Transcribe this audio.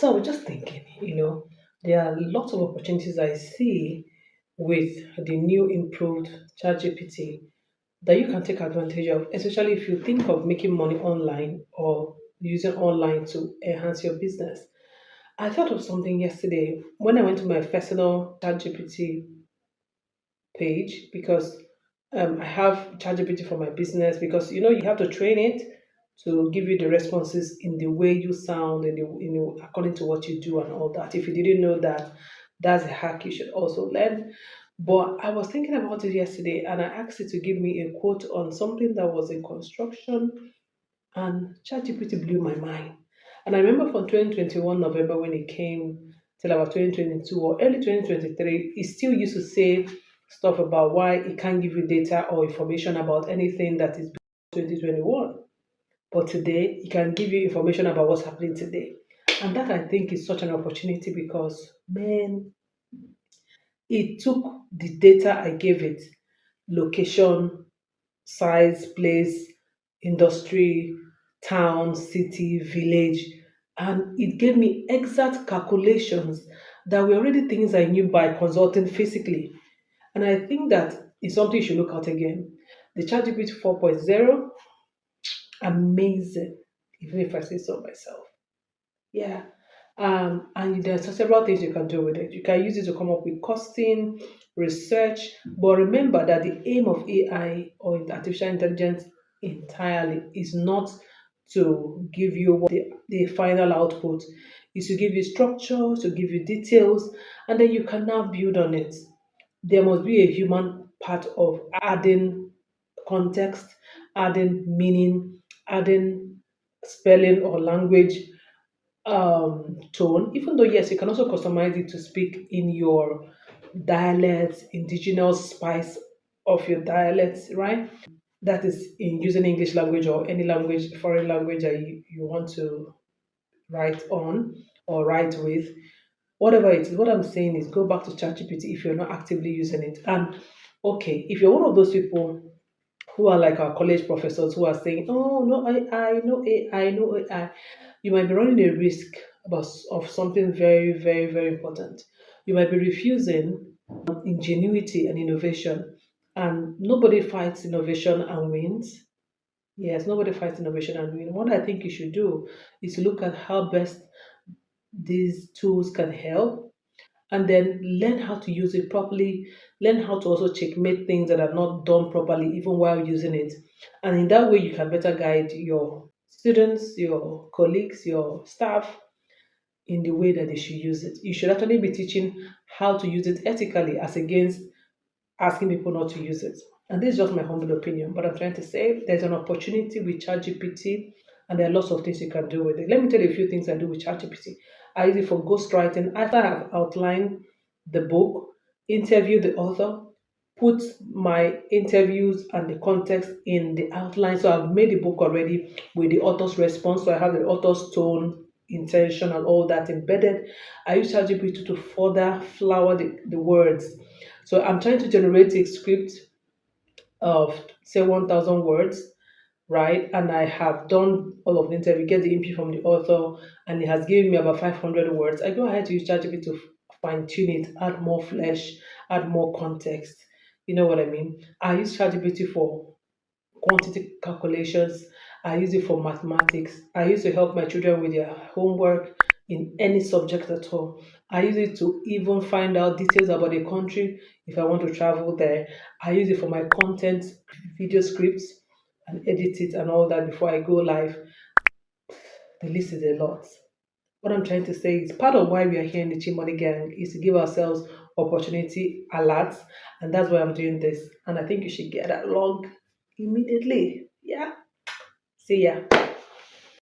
So I was just thinking, there are lots of opportunities I see with the new improved ChatGPT that you can take advantage of, especially if you think of making money online or using online to enhance your business. I thought of something yesterday when I went to my personal ChatGPT page because I have ChatGPT for my business because you have to train it to give you the responses in the way you sound and according to what you do and all that. If you didn't know that, that's a hack you should also learn. But I was thinking about it yesterday and I asked it to give me a quote on something that was in construction and ChatGPT blew my mind. And I remember from 2021 November when it came till about 2022 or early 2023, it still used to say stuff about why it can't give you data or information about anything that is before 2021. But today, it can give you information about what's happening today. And that I think is such an opportunity because, man, it took the data I gave it, location, size, place, industry, town, city, village, and it gave me exact calculations that were already things I knew by consulting physically. And I think that is something you should look at again. The ChatGPT 4.0, amazing, even if I say so myself. Yeah. And there's several things you can do with it. You can use it to come up with costing, research, but remember that the aim of AI or artificial intelligence entirely is not to give you what the final output is to give you structure, to give you details, and then you can now build on it. There must be a human part of adding context, adding meaning, adding spelling or language tone, even though, yes, you can also customize it to speak in your dialect, indigenous spice of your dialect, right? That is in using English language or any language, foreign language that you want to write on or write with. Whatever it is, what I'm saying is go back to ChatGPT if you're not actively using it. And okay, if you're one of those people who are like our college professors who are saying, "Oh no, I know AI, know AI," you might be running a risk of something very, very, very important. You might be refusing ingenuity and innovation, and nobody fights innovation and wins. Yes, nobody fights innovation and wins. What I think you should do is look at how best these tools can help and then learn how to use it properly, learn how to also checkmate things that are not done properly, even while using it. And in that way, you can better guide your students, your colleagues, your staff in the way that they should use it. You should actually be teaching how to use it ethically as against asking people not to use it. And this is just my humble opinion, but I'm trying to say there's an opportunity with ChatGPT and there are lots of things you can do with it. Let me tell you a few things I do with ChatGPT. I use it for ghostwriting. After I've outlined the book, interview the author, put my interviews and the context in the outline. So I've made the book already with the author's response. So I have the author's tone, intention, and all that embedded. I use ChatGPT to further flower the words. So I'm trying to generate a script of say 1,000 words, right? And I have done all of the interview, get the input from the author, and it has given me about 500 words. I go ahead to use ChatGPT to fine tune it, add more flesh, add more context. You know what I mean? I use ChatGPT for quantity calculations. I use it for mathematics. I use to help my children with their homework in any subject at all. I use it to even find out details about the country if I want to travel there. I use it for my content, video scripts, and edit it and all that before I go live. The list is a lot. What I'm trying to say is part of why we are here in the Chimoni Gang is to give ourselves opportunity alerts, and that's why I'm doing this. And I think you should get that log immediately. Yeah. See ya.